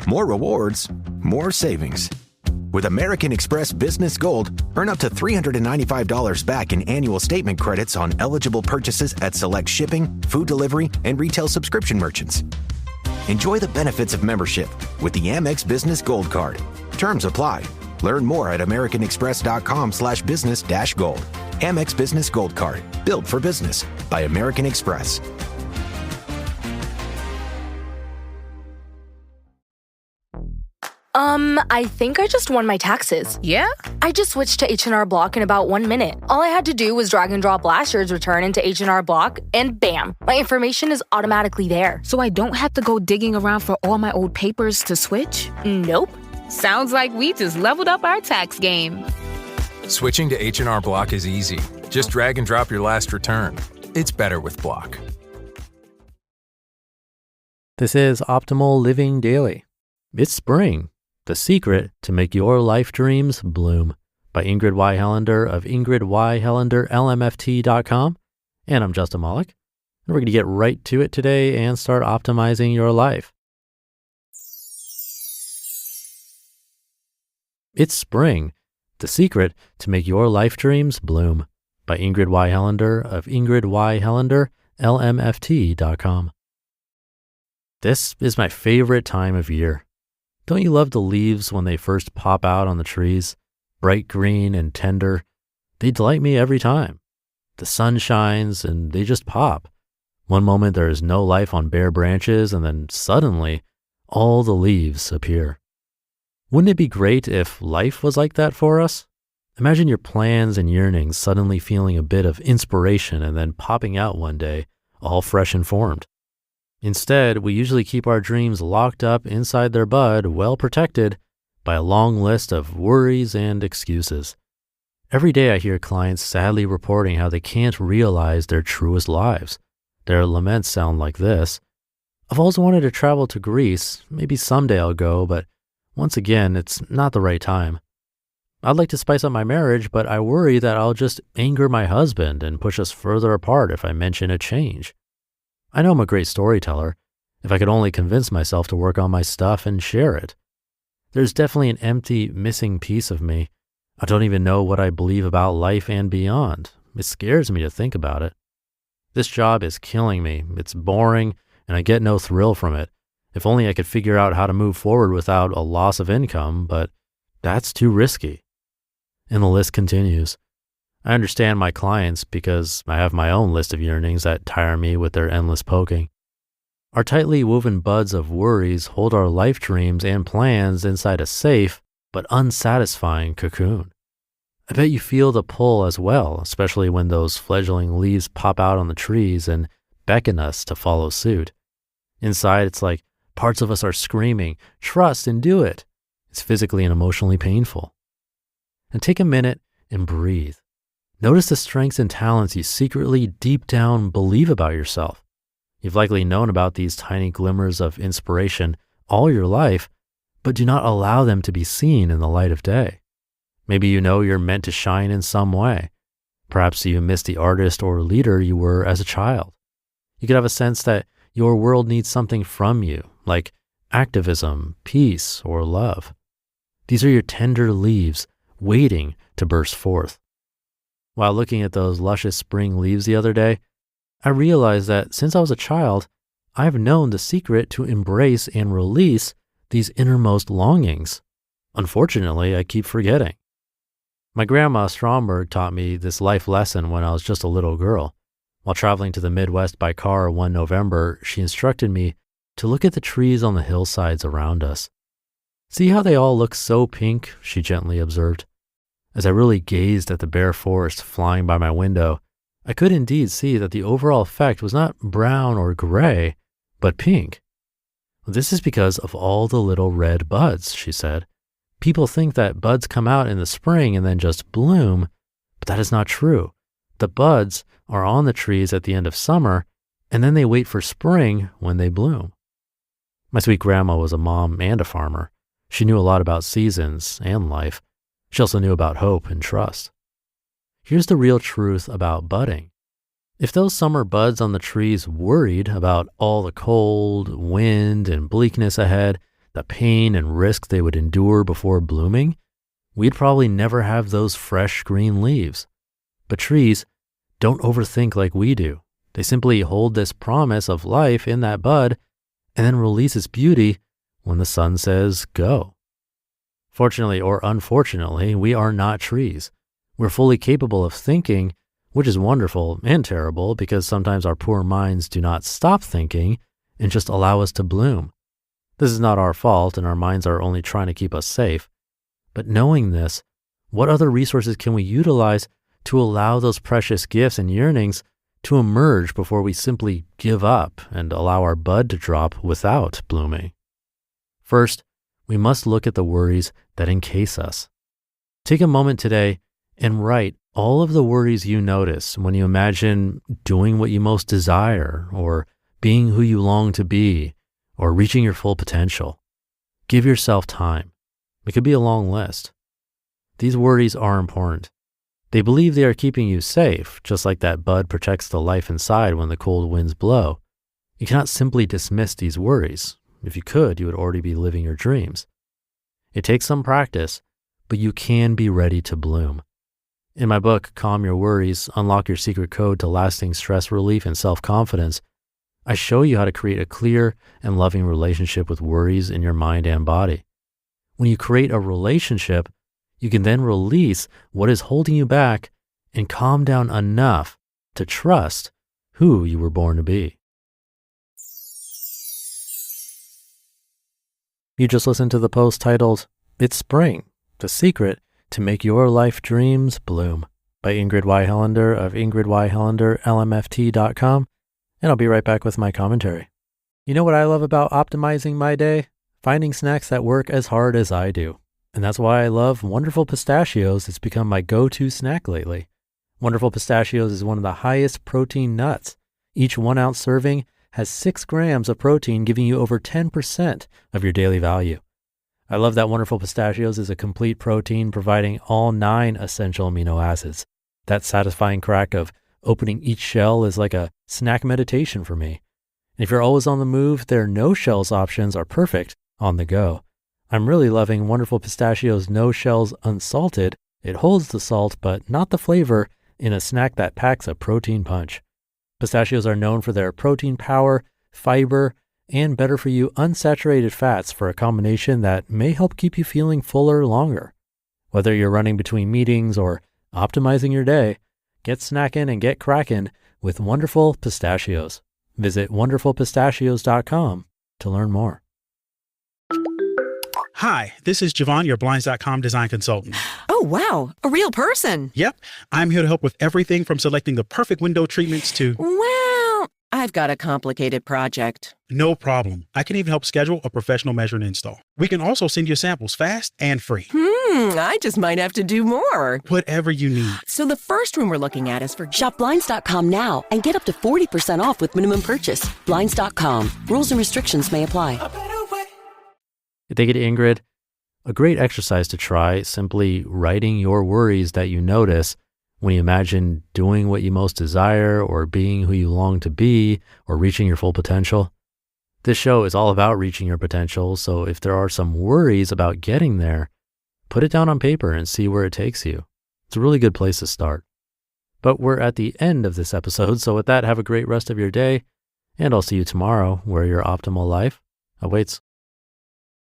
More rewards, more savings. With American Express Business Gold, earn up to $395 back in annual statement credits on eligible purchases at select shipping, food delivery, and retail subscription merchants. Enjoy the benefits of membership with the Amex Business Gold Card. Terms apply. Learn more at americanexpress.com/business-gold. Amex Business Gold Card. Built for business by American Express. I think I just won my taxes. Yeah? I just switched to H&R Block in about 1 minute. All I had to do was drag and drop last year's return into H&R Block, and bam, my information is automatically there. So I don't have to go digging around for all my old papers to switch? Nope. Sounds like we just leveled up our tax game. Switching to H&R Block is easy. Just drag and drop your last return. It's better with Block. This is Optimal Living Daily. It's spring. The secret to make your life dreams bloom by Ingrid Y. Helander of ingridyhelanderlmft.com. And I'm Justin Malik. And we're going to get right to it today and start optimizing your life. It's spring. The secret to make your life dreams bloom by Ingrid Y. Helander of ingridyhelanderlmft.com. This is my favorite time of year. Don't you love the leaves when they first pop out on the trees? Bright green and tender. They delight me every time. The sun shines and they just pop. One moment there is no life on bare branches, and then suddenly all the leaves appear. Wouldn't it be great if life was like that for us? Imagine your plans and yearnings suddenly feeling a bit of inspiration and then popping out one day, all fresh and formed. Instead, we usually keep our dreams locked up inside their bud, well protected by a long list of worries and excuses. Every day I hear clients sadly reporting how they can't realize their truest lives. Their laments sound like this: I've always wanted to travel to Greece. Maybe someday I'll go, but once again, it's not the right time. I'd like to spice up my marriage, but I worry that I'll just anger my husband and push us further apart if I mention a change. I know I'm a great storyteller. If I could only convince myself to work on my stuff and share it. There's definitely an empty, missing piece of me. I don't even know what I believe about life and beyond. It scares me to think about it. This job is killing me. It's boring, and I get no thrill from it. If only I could figure out how to move forward without a loss of income, but that's too risky. And the list continues. I understand my clients because I have my own list of yearnings that tire me with their endless poking. Our tightly woven buds of worries hold our life dreams and plans inside a safe but unsatisfying cocoon. I bet you feel the pull as well, especially when those fledgling leaves pop out on the trees and beckon us to follow suit. Inside, it's like parts of us are screaming, "Trust and do it." It's physically and emotionally painful. And take a minute and breathe. Notice the strengths and talents you secretly deep down believe about yourself. You've likely known about these tiny glimmers of inspiration all your life, but do not allow them to be seen in the light of day. Maybe you know you're meant to shine in some way. Perhaps you miss the artist or leader you were as a child. You could have a sense that your world needs something from you, like activism, peace, or love. These are your tender leaves waiting to burst forth. While looking at those luscious spring leaves the other day, I realized that since I was a child, I've known the secret to embrace and release these innermost longings. Unfortunately, I keep forgetting. My grandma Stromberg taught me this life lesson when I was just a little girl. While traveling to the Midwest by car one November, she instructed me to look at the trees on the hillsides around us. "See how they all look so pink?" she gently observed. As I really gazed at the bare forest flying by my window, I could indeed see that the overall effect was not brown or gray, but pink. "This is because of all the little red buds," she said. "People think that buds come out in the spring and then just bloom, but that is not true. The buds are on the trees at the end of summer, and then they wait for spring when they bloom." My sweet grandma was a mom and a farmer. She knew a lot about seasons and life. She also knew about hope and trust. Here's the real truth about budding. If those summer buds on the trees worried about all the cold, wind, and bleakness ahead, the pain and risk they would endure before blooming, we'd probably never have those fresh green leaves. But trees don't overthink like we do. They simply hold this promise of life in that bud and then release its beauty when the sun says go. Fortunately or unfortunately, we are not trees. We're fully capable of thinking, which is wonderful and terrible because sometimes our poor minds do not stop thinking and just allow us to bloom. This is not our fault, and our minds are only trying to keep us safe. But knowing this, what other resources can we utilize to allow those precious gifts and yearnings to emerge before we simply give up and allow our bud to drop without blooming? First, we must look at the worries that encase us. Take a moment today and write all of the worries you notice when you imagine doing what you most desire, or being who you long to be, or reaching your full potential. Give yourself time. It could be a long list. These worries are important. They believe they are keeping you safe, just like that bud protects the life inside when the cold winds blow. You cannot simply dismiss these worries. If you could, you would already be living your dreams. It takes some practice, but you can be ready to bloom. In my book, Calm Your Worries, Unlock Your Secret Code to Lasting Stress Relief and Self-Confidence, I show you how to create a clear and loving relationship with worries in your mind and body. When you create a relationship, you can then release what is holding you back and calm down enough to trust who you were born to be. You just listened to the post titled, "It's Spring, the Secret to Make Your Life Dreams Bloom" by Ingrid Y. Helander of ingridyhelanderlmft.com, and I'll be right back with my commentary. You know what I love about optimizing my day? Finding snacks that work as hard as I do. And that's why I love Wonderful Pistachios. It's become my go-to snack lately. Wonderful Pistachios is one of the highest protein nuts. Each 1 ounce serving has 6 grams of protein, giving you over 10% of your daily value. I love that Wonderful Pistachios is a complete protein, providing all 9 essential amino acids. That satisfying crack of opening each shell is like a snack meditation for me. And if you're always on the move, their no shells options are perfect on the go. I'm really loving Wonderful Pistachios No Shells Unsalted. It holds the salt, but not the flavor, in a snack that packs a protein punch. Pistachios are known for their protein power, fiber, and better for you unsaturated fats for a combination that may help keep you feeling fuller longer. Whether you're running between meetings or optimizing your day, get snacking and get cracking with Wonderful Pistachios. Visit wonderfulpistachios.com to learn more. Hi, this is Javon, your Blinds.com design consultant. Oh, wow. A real person. Yep. I'm here to help with everything from selecting the perfect window treatments to... Well, I've got a complicated project. No problem. I can even help schedule a professional measure and install. We can also send you samples fast and free. I just might have to do more. Whatever you need. So the first room we're looking at is for... Shop Blinds.com now and get up to 40% off with minimum purchase. Blinds.com. Rules and restrictions may apply. Thank you to Ingrid. A great exercise to try, simply writing your worries that you notice when you imagine doing what you most desire, or being who you long to be, or reaching your full potential. This show is all about reaching your potential, so if there are some worries about getting there, put it down on paper and see where it takes you. It's a really good place to start. But we're at the end of this episode, so with that, have a great rest of your day, and I'll see you tomorrow where your optimal life awaits.